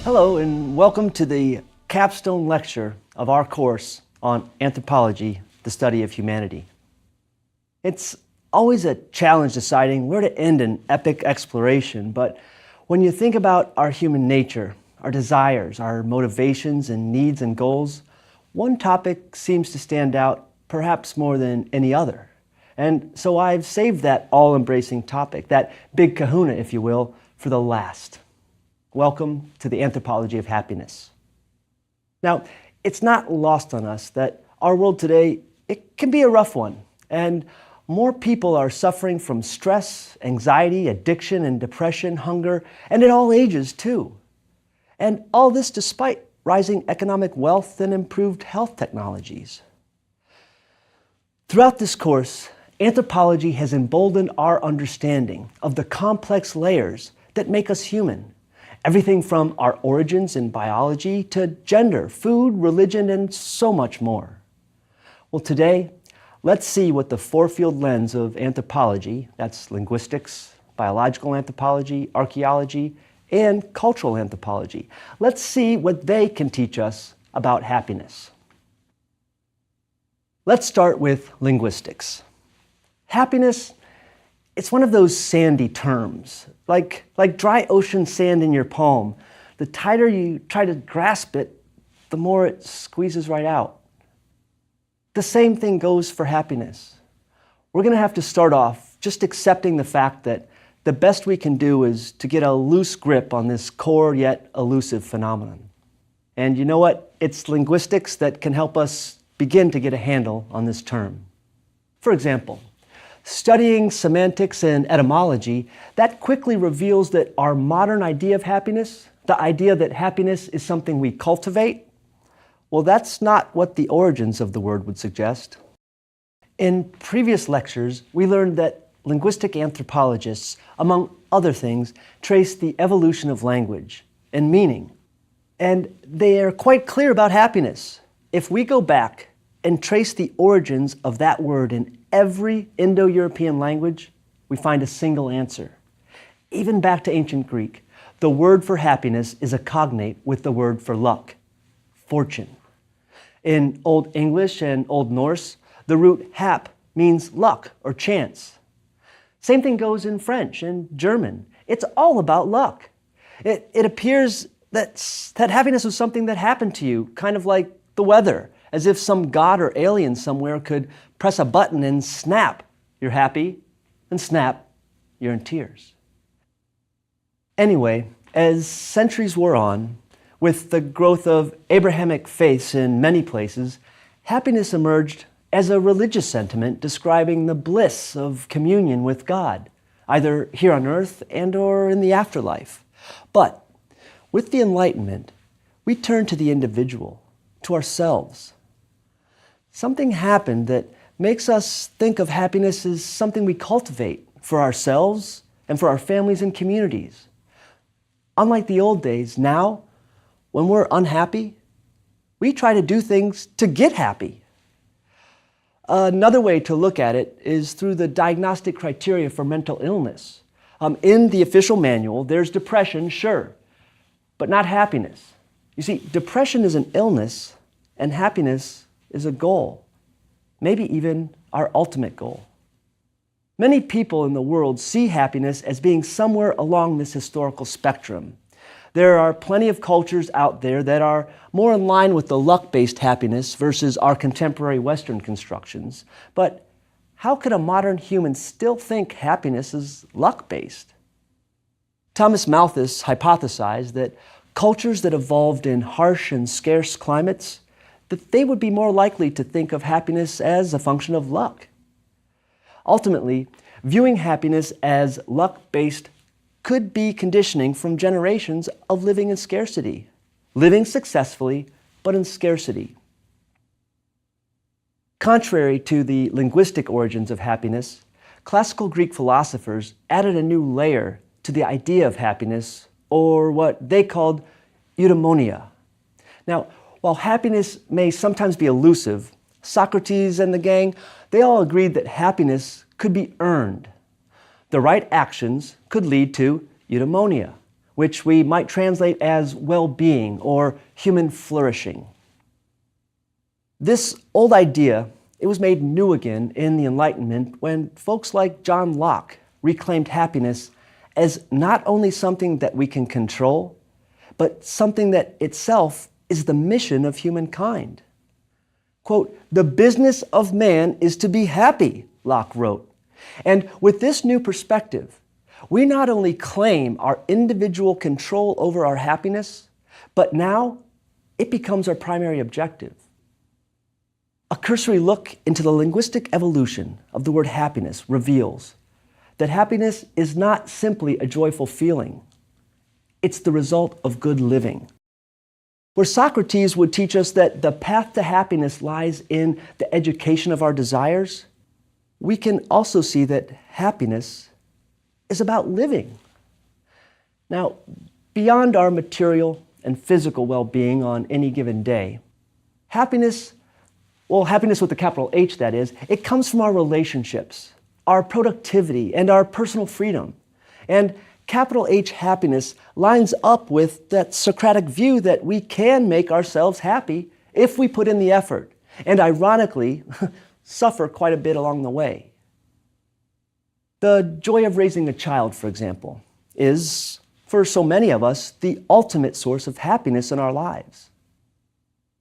Hello and welcome to the capstone lecture of our course on Anthropology, the Study of Humanity. It's always a challenge deciding where to end an epic exploration, but when you think about our human nature, our desires, our motivations and needs and goals, one topic seems to stand out perhaps more than any other. And so I've saved that all-embracing topic, that big kahuna, if you will, for the last. Welcome to the Anthropology of Happiness. Now, it's not lost on us that our world today, it can be a rough one, and more people are suffering from stress, anxiety, addiction, and depression, hunger, and at all ages too. And all this despite rising economic wealth and improved health technologies. Throughout this course, anthropology has emboldened our understanding of the complex layers that make us human. Everything from our origins in biology to gender, food, religion, and so much more. Well, today, let's see what the four-field lens of anthropology, that's linguistics, biological anthropology, archaeology, and cultural anthropology. Let's see what they can teach us about happiness. Let's start with linguistics. Happiness, it's one of those sandy terms, like dry ocean sand in your palm. The tighter you try to grasp it, the more it squeezes right out. The same thing goes for happiness. We're going to have to start off just accepting the fact that the best we can do is to get a loose grip on this core yet elusive phenomenon. And you know what? It's linguistics that can help us begin to get a handle on this term. For example, studying semantics and etymology, that quickly reveals that our modern idea of happiness, the idea that happiness is something we cultivate, well, that's not what the origins of the word would suggest. In previous lectures, we learned that linguistic anthropologists, among other things, trace the evolution of language and meaning. And they are quite clear about happiness. If we go back and trace the origins of that word in every Indo-European language, we find a single answer. Even back to ancient Greek, the word for happiness is a cognate with the word for luck, fortune. In Old English and Old Norse, the root hap means luck or chance. Same thing goes in French and German. It's all about luck. It appears that happiness was something that happened to you, kind of like the weather, as if some god or alien somewhere could press a button and snap, you're happy, and snap, you're in tears. Anyway, as centuries wore on, with the growth of Abrahamic faiths in many places, happiness emerged as a religious sentiment describing the bliss of communion with God, either here on earth and or in the afterlife. But with the Enlightenment, we turn to the individual, to ourselves. Something happened that makes us think of happiness as something we cultivate for ourselves and for our families and communities. Unlike the old days, now, when we're unhappy, we try to do things to get happy. Another way to look at it is through the diagnostic criteria for mental illness. In the official manual, there's depression, sure, but not happiness. You see, depression is an illness and happiness is a goal, maybe even our ultimate goal. Many people in the world see happiness as being somewhere along this historical spectrum. There are plenty of cultures out there that are more in line with the luck-based happiness versus our contemporary Western constructions. But how could a modern human still think happiness is luck-based? Thomas Malthus hypothesized that cultures that evolved in harsh and scarce climates, that they would be more likely to think of happiness as a function of luck. Ultimately, viewing happiness as luck-based could be conditioning from generations of living in scarcity, living successfully, but in scarcity. Contrary to the linguistic origins of happiness, classical Greek philosophers added a new layer to the idea of happiness, or what they called eudaimonia. Now, while happiness may sometimes be elusive, Socrates and the gang, they all agreed that happiness could be earned. The right actions could lead to eudaimonia, which we might translate as well-being or human flourishing. This old idea, it was made new again in the Enlightenment when folks like John Locke reclaimed happiness as not only something that we can control, but something that itself is the mission of humankind. Quote, "The business of man is to be happy," Locke wrote. And with this new perspective, we not only claim our individual control over our happiness, but now it becomes our primary objective. A cursory look into the linguistic evolution of the word happiness reveals that happiness is not simply a joyful feeling. It's the result of good living. Where Socrates would teach us that the path to happiness lies in the education of our desires, we can also see that happiness is about living. Now, beyond our material and physical well-being on any given day, happiness with a capital H, that is, it comes from our relationships, our productivity, and our personal freedom. And capital H happiness lines up with that Socratic view that we can make ourselves happy if we put in the effort, and ironically, suffer quite a bit along the way. The joy of raising a child, for example, is, for so many of us, the ultimate source of happiness in our lives.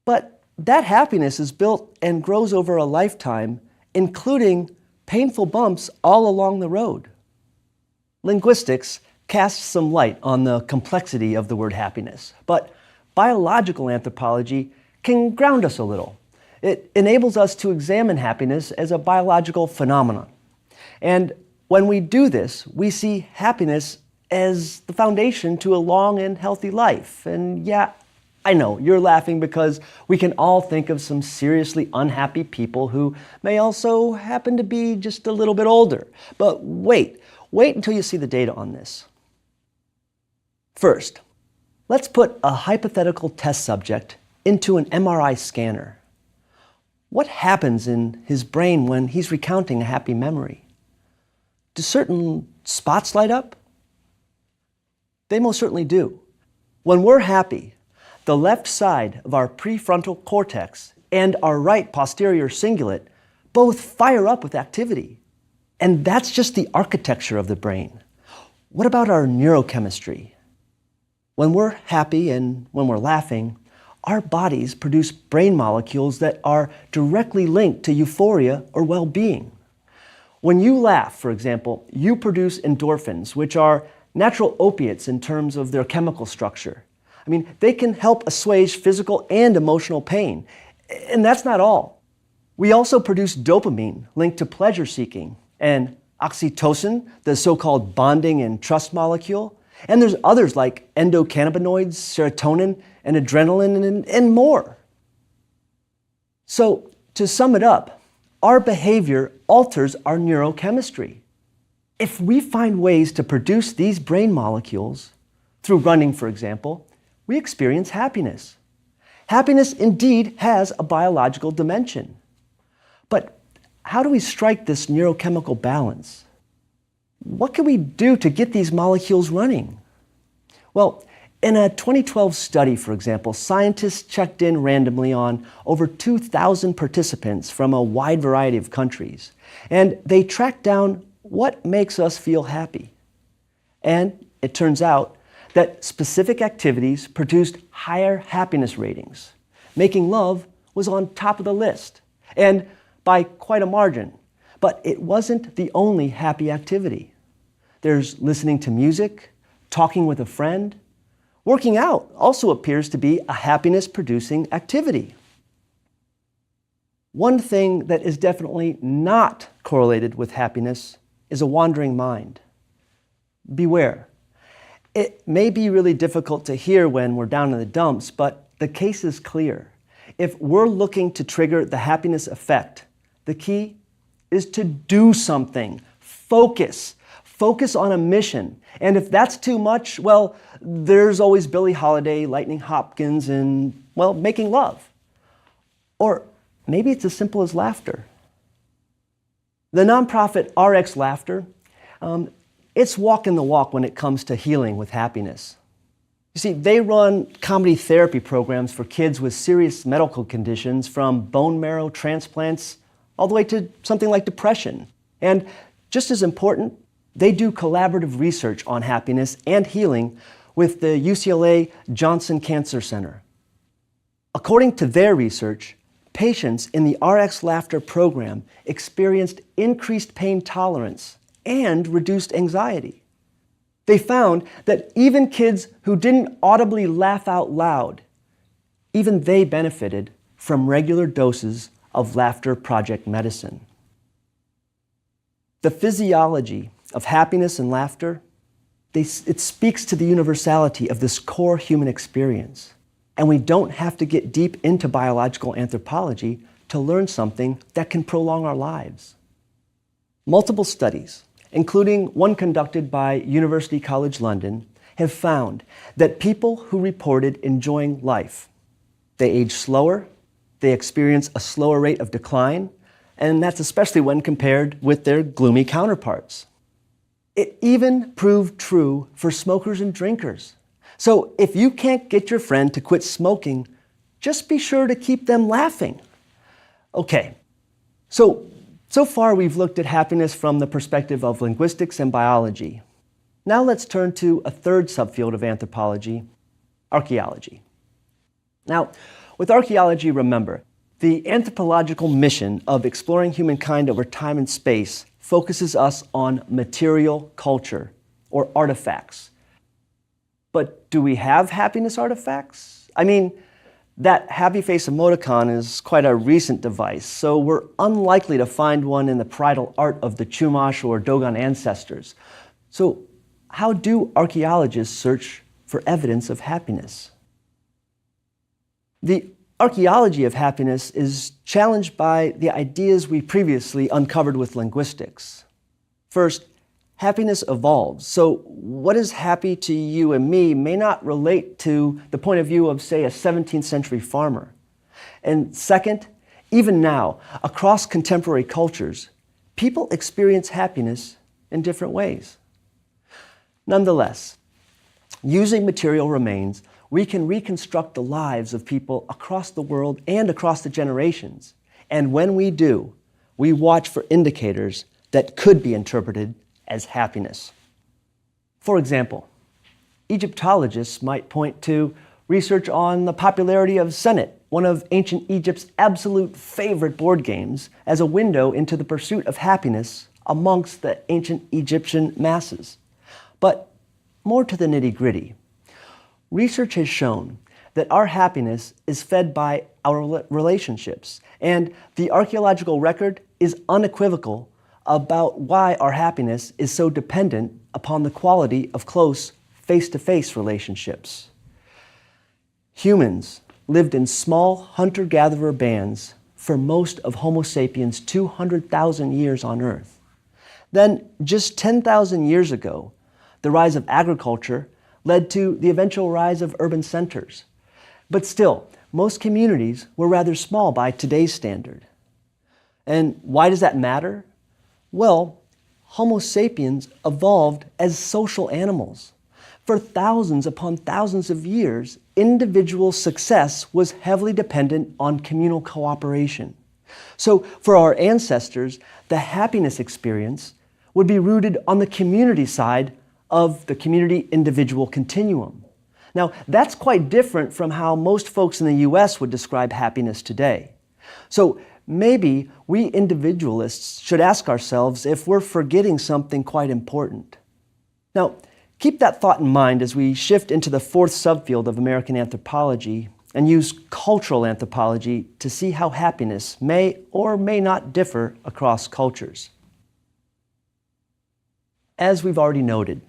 But that happiness is built and grows over a lifetime, including painful bumps all along the road. Linguistics casts some light on the complexity of the word happiness, but biological anthropology can ground us a little. It enables us to examine happiness as a biological phenomenon. And when we do this, we see happiness as the foundation to a long and healthy life. And yeah, I know, you're laughing because we can all think of some seriously unhappy people who may also happen to be just a little bit older. But wait until you see the data on this. First, let's put a hypothetical test subject into an MRI scanner. What happens in his brain when he's recounting a happy memory? Do certain spots light up? They most certainly do. When we're happy, the left side of our prefrontal cortex and our right posterior cingulate both fire up with activity. And that's just the architecture of the brain. What about our neurochemistry? When we're happy and when we're laughing, our bodies produce brain molecules that are directly linked to euphoria or well-being. When you laugh, for example, you produce endorphins, which are natural opiates in terms of their chemical structure. I mean, they can help assuage physical and emotional pain. And that's not all. We also produce dopamine linked to pleasure seeking, and oxytocin, the so-called bonding and trust molecule. And there's others like endocannabinoids, serotonin, and adrenaline, and more. So, to sum it up, our behavior alters our neurochemistry. If we find ways to produce these brain molecules, through running, for example, we experience happiness. Happiness indeed has a biological dimension. But how do we strike this neurochemical balance? What can we do to get these molecules running? Well, in a 2012 study, for example, scientists checked in randomly on over 2,000 participants from a wide variety of countries, and they tracked down what makes us feel happy. And it turns out that specific activities produced higher happiness ratings. Making love was on top of the list, and by quite a margin. But it wasn't the only happy activity. There's listening to music, talking with a friend. Working out also appears to be a happiness-producing activity. One thing that is definitely not correlated with happiness is a wandering mind. Beware. It may be really difficult to hear when we're down in the dumps, but the case is clear. If we're looking to trigger the happiness effect, the key is to do something. Focus. Focus on a mission. And if that's too much, well, there's always Billie Holiday, Lightning Hopkins, and, well, making love. Or maybe it's as simple as laughter. The nonprofit RX Laughter, it's walking the walk when it comes to healing with happiness. You see, they run comedy therapy programs for kids with serious medical conditions, from bone marrow transplants all the way to something like depression. And just as important, they do collaborative research on happiness and healing with the UCLA Johnson Cancer Center. According to their research, patients in the RX Laughter program experienced increased pain tolerance and reduced anxiety. They found that even kids who didn't audibly laugh out loud, even they benefited from regular doses of Laughter Project medicine. The physiology of happiness and laughter, it speaks to the universality of this core human experience. And we don't have to get deep into biological anthropology to learn something that can prolong our lives. Multiple studies, including one conducted by University College London, have found that people who reported enjoying life, they age slower, they experience a slower rate of decline, and that's especially when compared with their gloomy counterparts. It even proved true for smokers and drinkers. So if you can't get your friend to quit smoking, just be sure to keep them laughing. Okay, so far we've looked at happiness from the perspective of linguistics and biology. Now let's turn to a third subfield of anthropology, archaeology. Now, with archaeology, remember, the anthropological mission of exploring humankind over time and space focuses us on material culture, or artifacts. But do we have happiness artifacts? I mean, that happy face emoticon is quite a recent device, so we're unlikely to find one in the parietal art of the Chumash or Dogon ancestors. So how do archaeologists search for evidence of happiness? The archaeology of happiness is challenged by the ideas we previously uncovered with linguistics. First, happiness evolves. So what is happy to you and me may not relate to the point of view of, say, a 17th century farmer. And second, even now, across contemporary cultures, people experience happiness in different ways. Nonetheless, using material remains, we can reconstruct the lives of people across the world and across the generations. And when we do, we watch for indicators that could be interpreted as happiness. For example, Egyptologists might point to research on the popularity of Senet, one of ancient Egypt's absolute favorite board games, as a window into the pursuit of happiness amongst the ancient Egyptian masses. But more to the nitty-gritty. Research has shown that our happiness is fed by our relationships, and the archaeological record is unequivocal about why our happiness is so dependent upon the quality of close face-to-face relationships. Humans lived in small hunter-gatherer bands for most of Homo sapiens' 200,000 years on Earth. Then, just 10,000 years ago, the rise of agriculture led to the eventual rise of urban centers. But still, most communities were rather small by today's standard. And why does that matter? Well, Homo sapiens evolved as social animals. For thousands upon thousands of years, individual success was heavily dependent on communal cooperation. So for our ancestors, the happiness experience would be rooted on the community side of the community-individual continuum. Now, that's quite different from how most folks in the US would describe happiness today. So maybe we individualists should ask ourselves if we're forgetting something quite important. Now, keep that thought in mind as we shift into the fourth subfield of American anthropology and use cultural anthropology to see how happiness may or may not differ across cultures. As we've already noted,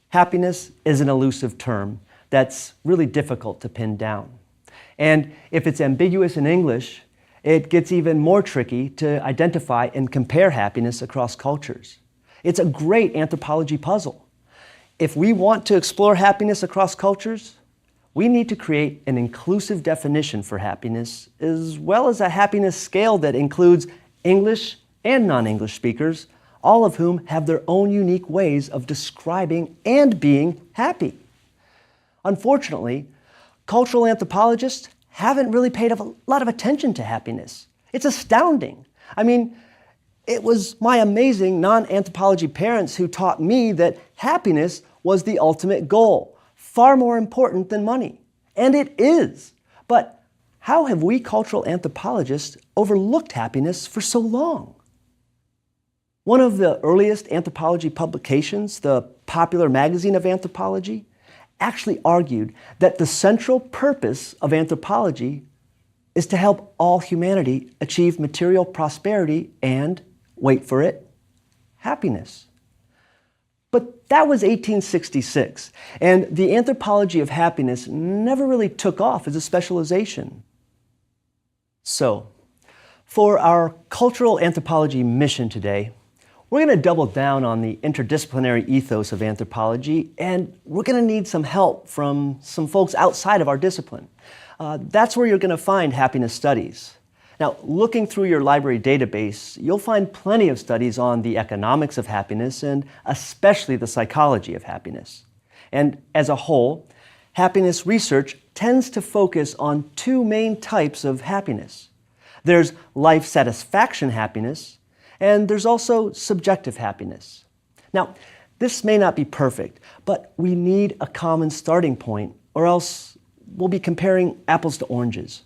happiness is an elusive term that's really difficult to pin down. And if it's ambiguous in English, it gets even more tricky to identify and compare happiness across cultures. It's a great anthropology puzzle. If we want to explore happiness across cultures, we need to create an inclusive definition for happiness, as well as a happiness scale that includes English and non-English speakers, all of whom have their own unique ways of describing and being happy. Unfortunately, cultural anthropologists haven't really paid a lot of attention to happiness. It's astounding. I mean, it was my amazing non-anthropology parents who taught me that happiness was the ultimate goal, far more important than money. And it is. But how have we cultural anthropologists overlooked happiness for so long? One of the earliest anthropology publications, the Popular Magazine of Anthropology, actually argued that the central purpose of anthropology is to help all humanity achieve material prosperity and, wait for it, happiness. But that was 1866, and the anthropology of happiness never really took off as a specialization. So, for our cultural anthropology mission today, we're going to double down on the interdisciplinary ethos of anthropology, and we're going to need some help from some folks outside of our discipline. That's where you're going to find happiness studies. Now, looking through your library database, you'll find plenty of studies on the economics of happiness and especially the psychology of happiness. And as a whole, happiness research tends to focus on two main types of happiness. There's life satisfaction happiness, and there's also subjective happiness. Now, this may not be perfect, but we need a common starting point, or else we'll be comparing apples to oranges.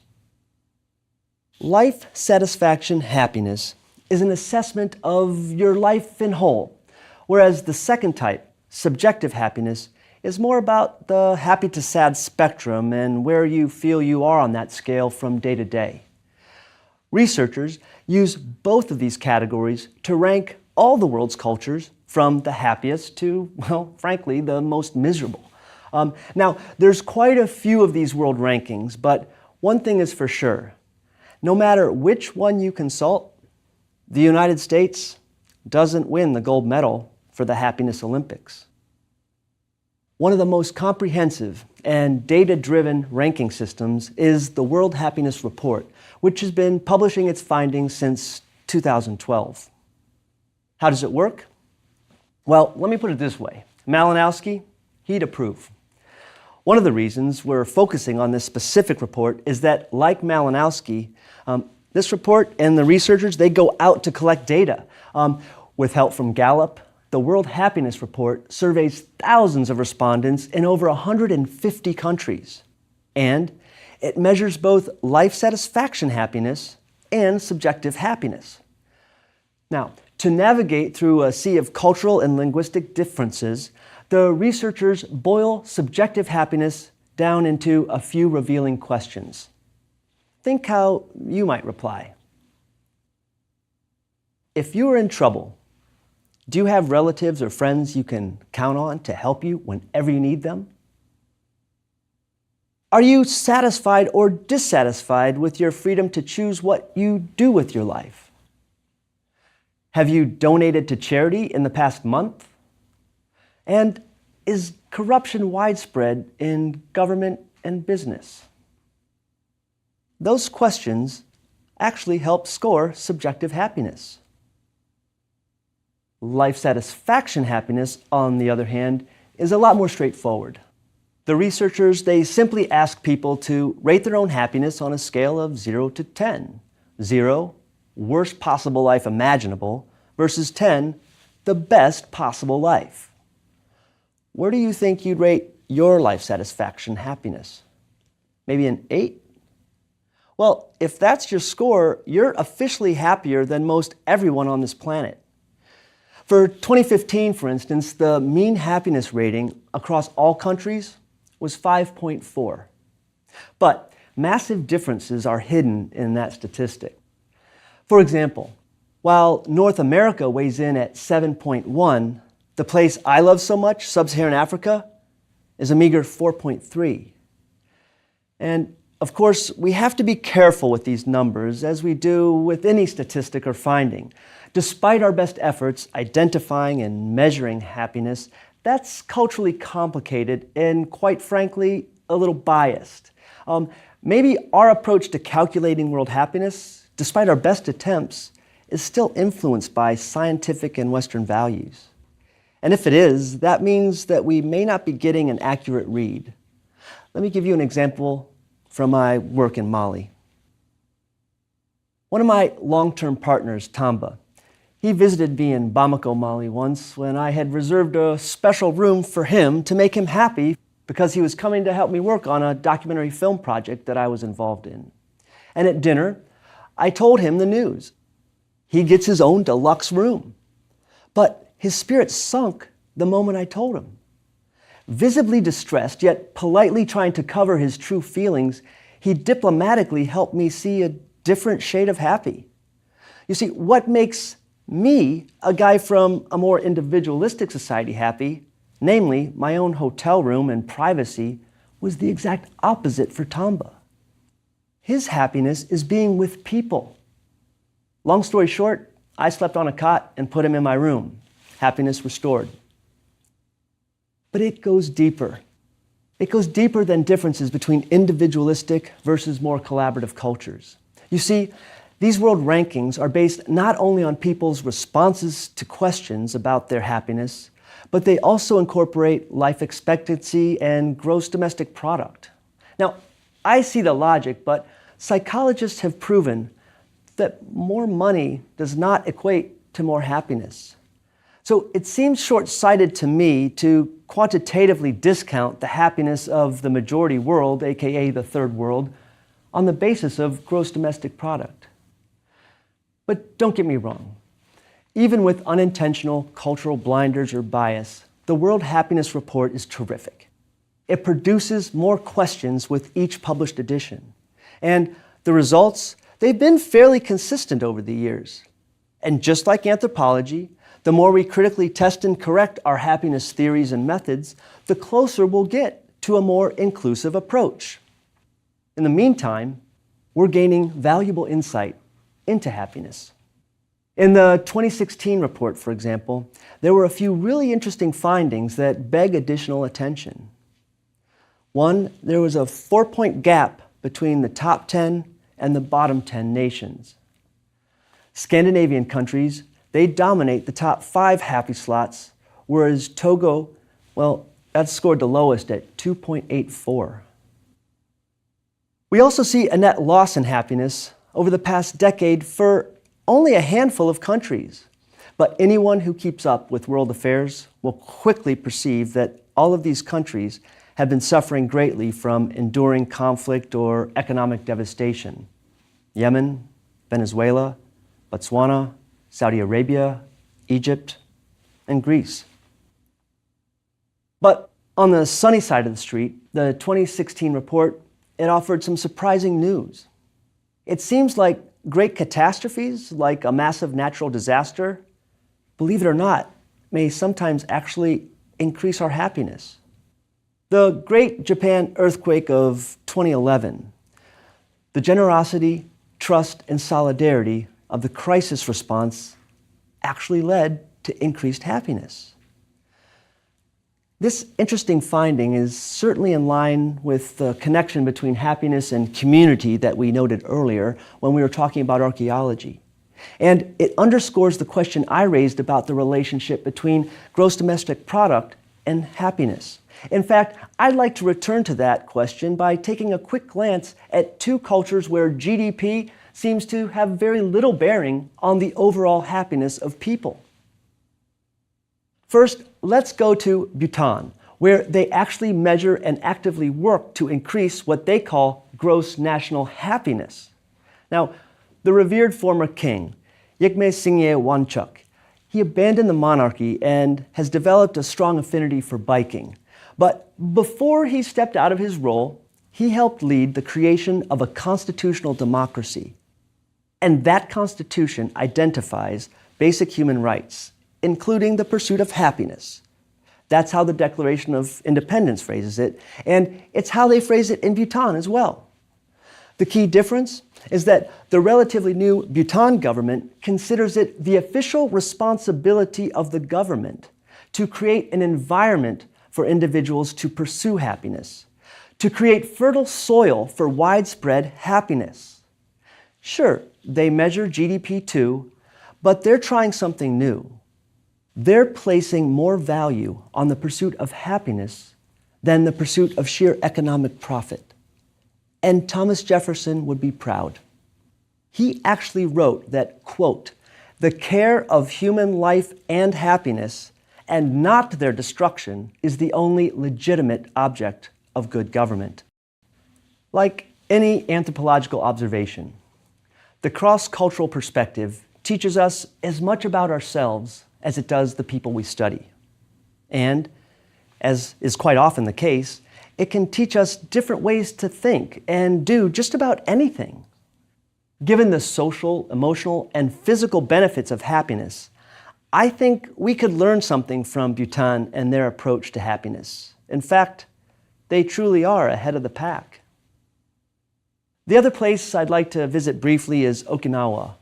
Life satisfaction happiness is an assessment of your life in whole, whereas the second type, subjective happiness, is more about the happy to sad spectrum and where you feel you are on that scale from day to day. Researchers use both of these categories to rank all the world's cultures from the happiest to, well, frankly, the most miserable. Now, there's quite a few of these world rankings, but one thing is for sure. No matter which one you consult, the United States doesn't win the gold medal for the Happiness Olympics. One of the most comprehensive and data-driven ranking systems is the World Happiness Report, which has been publishing its findings since 2012. How does it work? Well, let me put it this way. Malinowski, he'd approve. One of the reasons we're focusing on this specific report is that, like Malinowski, this report and the researchers, they go out to collect data. With help from Gallup, the World Happiness Report surveys thousands of respondents in over 150 countries. And it measures both life satisfaction happiness and subjective happiness. Now, to navigate through a sea of cultural and linguistic differences, the researchers boil subjective happiness down into a few revealing questions. Think how you might reply. If you are in trouble, do you have relatives or friends you can count on to help you whenever you need them? Are you satisfied or dissatisfied with your freedom to choose what you do with your life? Have you donated to charity in the past month? And is corruption widespread in government and business? Those questions actually help score subjective happiness. Life satisfaction happiness, on the other hand, is a lot more straightforward. The researchers, they simply ask people to rate their own happiness on a scale of 0 to 10. 0, worst possible life imaginable, versus 10, the best possible life. Where do you think you'd rate your life satisfaction happiness? Maybe an 8? Well, if that's your score, you're officially happier than most everyone on this planet. For 2015, for instance, the mean happiness rating across all countries was 5.4. But massive differences are hidden in that statistic. For example, while North America weighs in at 7.1, the place I love so much, Sub-Saharan Africa, is a meager 4.3. And of course, we have to be careful with these numbers, as we do with any statistic or finding. Despite our best efforts identifying and measuring happiness, that's culturally complicated and, quite frankly, a little biased. Maybe our approach to calculating world happiness, despite our best attempts, is still influenced by scientific and Western values. And if it is, that means that we may not be getting an accurate read. Let me give you an example from my work in Mali. One of my long-term partners, Tamba, he visited me in Bamako, Mali once when I had reserved a special room for him to make him happy because he was coming to help me work on a documentary film project that I was involved in. And at dinner, I told him the news. He gets his own deluxe room. But his spirit sunk the moment I told him. Visibly distressed, yet politely trying to cover his true feelings, he diplomatically helped me see a different shade of happy. You see, what makes me, a guy from a more individualistic society, happy, namely my own hotel room and privacy, was the exact opposite for Tamba. His happiness is being with people. Long story short, I slept on a cot and put him in my room. Happiness restored. But it goes deeper. It goes deeper than differences between individualistic versus more collaborative cultures. You see, these world rankings are based not only on people's responses to questions about their happiness, but they also incorporate life expectancy and gross domestic product. Now, I see the logic, but psychologists have proven that more money does not equate to more happiness. So it seems short-sighted to me to quantitatively discount the happiness of the majority world, aka the third world, on the basis of gross domestic product. But don't get me wrong. Even with unintentional cultural blinders or bias, the World Happiness Report is terrific. It produces more questions with each published edition. And the results, they've been fairly consistent over the years. And just like anthropology, the more we critically test and correct our happiness theories and methods, the closer we'll get to a more inclusive approach. In the meantime, we're gaining valuable insight into happiness. In the 2016 report, for example, there were a few really interesting findings that beg additional attention. One, there was a 4-point gap between the top 10 and the bottom 10 nations. Scandinavian countries, they dominate the top 5 happy slots, whereas Togo, well, that scored the lowest at 2.84. We also see a net loss in happiness over the past decade for only a handful of countries. But anyone who keeps up with world affairs will quickly perceive that all of these countries have been suffering greatly from enduring conflict or economic devastation. Yemen, Venezuela, Botswana, Saudi Arabia, Egypt, and Greece. But on the sunny side of the street, the 2016 report, it offered some surprising news. It seems like great catastrophes, like a massive natural disaster, believe it or not, may sometimes actually increase our happiness. The Great Japan Earthquake of 2011, the generosity, trust, and solidarity of the crisis response actually led to increased happiness. This interesting finding is certainly in line with the connection between happiness and community that we noted earlier when we were talking about archaeology. And it underscores the question I raised about the relationship between gross domestic product and happiness. In fact, I'd like to return to that question by taking a quick glance at two cultures where GDP seems to have very little bearing on the overall happiness of people. First, let's go to Bhutan, where they actually measure and actively work to increase what they call gross national happiness. Now, the revered former king, Yigme Singye Wanchuk, he abandoned the monarchy and has developed a strong affinity for biking. But before he stepped out of his role, he helped lead the creation of a constitutional democracy. And that constitution identifies basic human rights, including the pursuit of happiness. That's how the Declaration of Independence phrases it, and it's how they phrase it in Bhutan as well. The key difference is that the relatively new Bhutan government considers it the official responsibility of the government to create an environment for individuals to pursue happiness, to create fertile soil for widespread happiness. Sure, they measure GDP too, but they're trying something new. They're placing more value on the pursuit of happiness than the pursuit of sheer economic profit. And Thomas Jefferson would be proud. He actually wrote that, quote, "The care of human life and happiness, and not their destruction, is the only legitimate object of good government." Like any anthropological observation, the cross-cultural perspective teaches us as much about ourselves as it does the people we study. And, as is quite often the case, it can teach us different ways to think and do just about anything. Given the social, emotional, and physical benefits of happiness, I think we could learn something from Bhutan and their approach to happiness. In fact, they truly are ahead of the pack. The other place I'd like to visit briefly is Okinawa.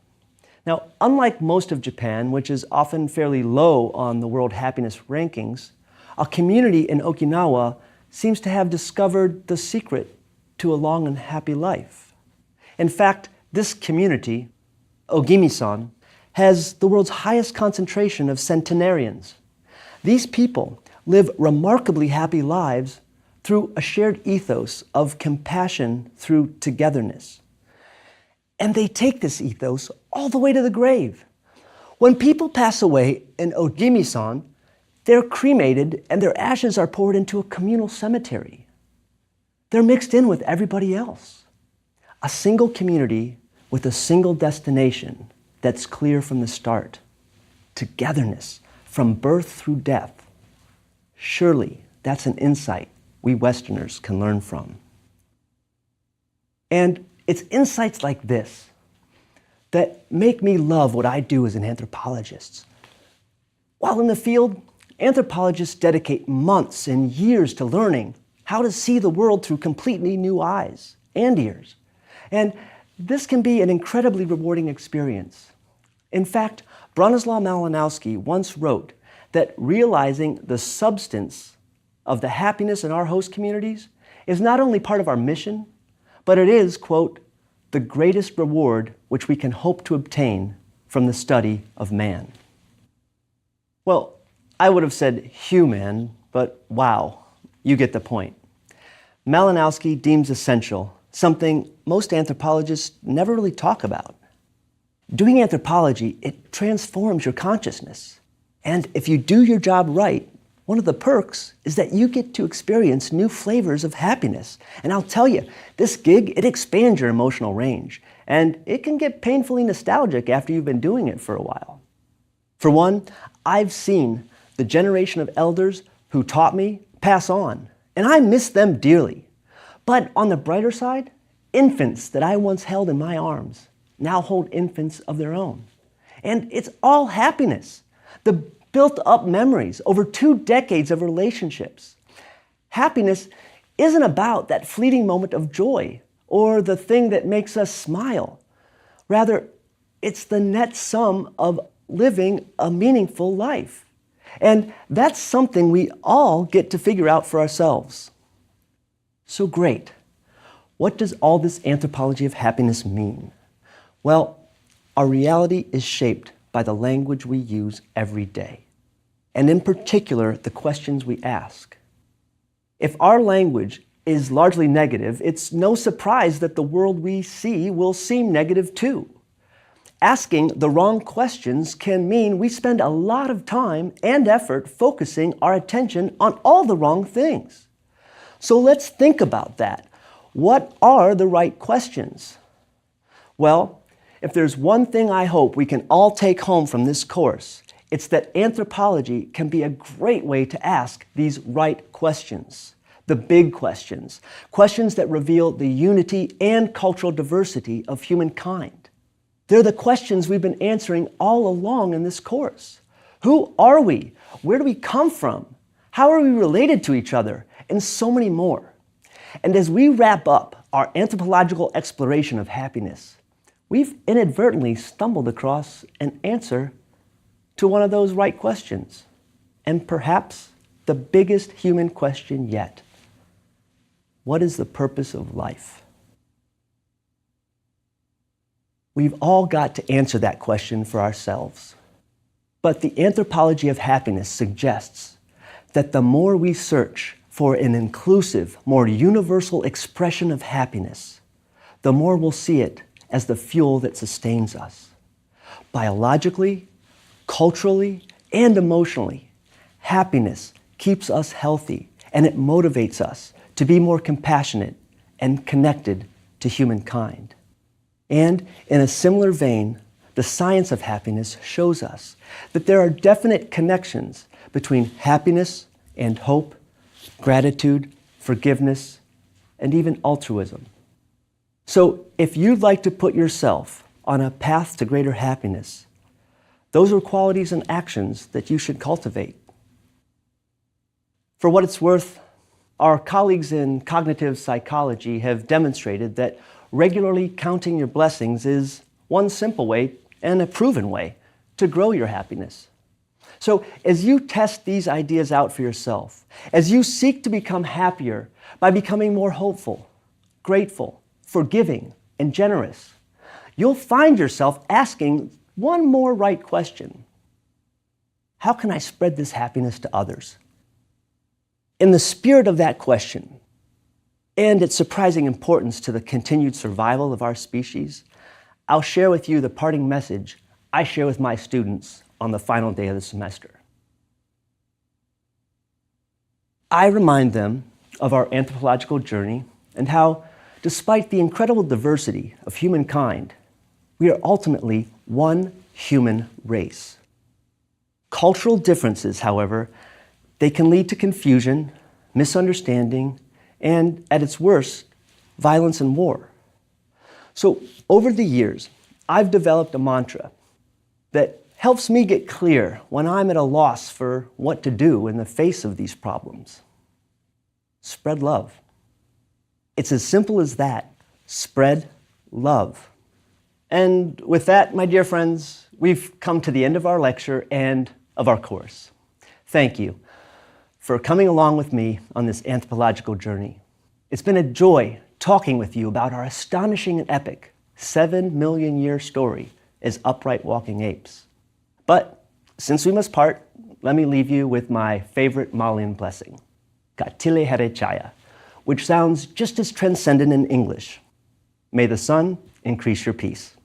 Now, unlike most of Japan, which is often fairly low on the World Happiness Rankings, a community in Okinawa seems to have discovered the secret to a long and happy life. In fact, this community, Ogimi-san, has the world's highest concentration of centenarians. These people live remarkably happy lives through a shared ethos of compassion through togetherness. And they take this ethos all the way to the grave. When people pass away in Ogimi-san, they're cremated and their ashes are poured into a communal cemetery. They're mixed in with everybody else. A single community with a single destination that's clear from the start. Togetherness from birth through death. Surely that's an insight we Westerners can learn from. And it's insights like this that make me love what I do as an anthropologist. While in the field, anthropologists dedicate months and years to learning how to see the world through completely new eyes and ears. And this can be an incredibly rewarding experience. In fact, Bronislaw Malinowski once wrote that realizing the substance of the happiness in our host communities is not only part of our mission, but it is, quote, "the greatest reward which we can hope to obtain from the study of man." Well, I would have said human, but wow, you get the point. Malinowski deems essential something most anthropologists never really talk about. Doing anthropology, it transforms your consciousness. And if you do your job right, one of the perks is that you get to experience new flavors of happiness. And I'll tell you, this gig, it expands your emotional range. And it can get painfully nostalgic after you've been doing it for a while. For one, I've seen the generation of elders who taught me pass on, and I miss them dearly. But on the brighter side, infants that I once held in my arms now hold infants of their own. And it's all happiness. The built up memories over 2 decades of relationships. Happiness isn't about that fleeting moment of joy or the thing that makes us smile. Rather, it's the net sum of living a meaningful life. And that's something we all get to figure out for ourselves. So great. What does all this anthropology of happiness mean? Well, our reality is shaped by the language we use every day, and in particular, the questions we ask. If our language is largely negative, it's no surprise that the world we see will seem negative too. Asking the wrong questions can mean we spend a lot of time and effort focusing our attention on all the wrong things. So let's think about that. What are the right questions? Well, if there's one thing I hope we can all take home from this course, it's that anthropology can be a great way to ask these right questions, the big questions, questions that reveal the unity and cultural diversity of humankind. They're the questions we've been answering all along in this course. Who are we? Where do we come from? How are we related to each other? And so many more. And as we wrap up our anthropological exploration of happiness, we've inadvertently stumbled across an answer to one of those right questions, and perhaps the biggest human question yet. What is the purpose of life? We've all got to answer that question for ourselves. But the anthropology of happiness suggests that the more we search for an inclusive, more universal expression of happiness, the more we'll see it as the fuel that sustains us. Biologically, culturally, and emotionally, happiness keeps us healthy, and it motivates us to be more compassionate and connected to humankind. And in a similar vein, the science of happiness shows us that there are definite connections between happiness and hope, gratitude, forgiveness, and even altruism. So if you'd like to put yourself on a path to greater happiness, those are qualities and actions that you should cultivate. For what it's worth, our colleagues in cognitive psychology have demonstrated that regularly counting your blessings is one simple way and a proven way to grow your happiness. So as you test these ideas out for yourself, as you seek to become happier by becoming more hopeful, grateful, forgiving, and generous, you'll find yourself asking one more right question. How can I spread this happiness to others? In the spirit of that question, and its surprising importance to the continued survival of our species, I'll share with you the parting message I share with my students on the final day of the semester. I remind them of our anthropological journey and how, despite the incredible diversity of humankind, we are ultimately one human race. Cultural differences, however, they can lead to confusion, misunderstanding, and, at its worst, violence and war. So, over the years, I've developed a mantra that helps me get clear when I'm at a loss for what to do in the face of these problems. Spread love. It's as simple as that. Spread love. And with that, my dear friends, we've come to the end of our lecture and of our course. Thank you for coming along with me on this anthropological journey. It's been a joy talking with you about our astonishing and epic 7 million year story as upright walking apes. But since we must part, let me leave you with my favorite Malian blessing, Katile Here Chaya, which sounds just as transcendent in English. May the sun increase your peace.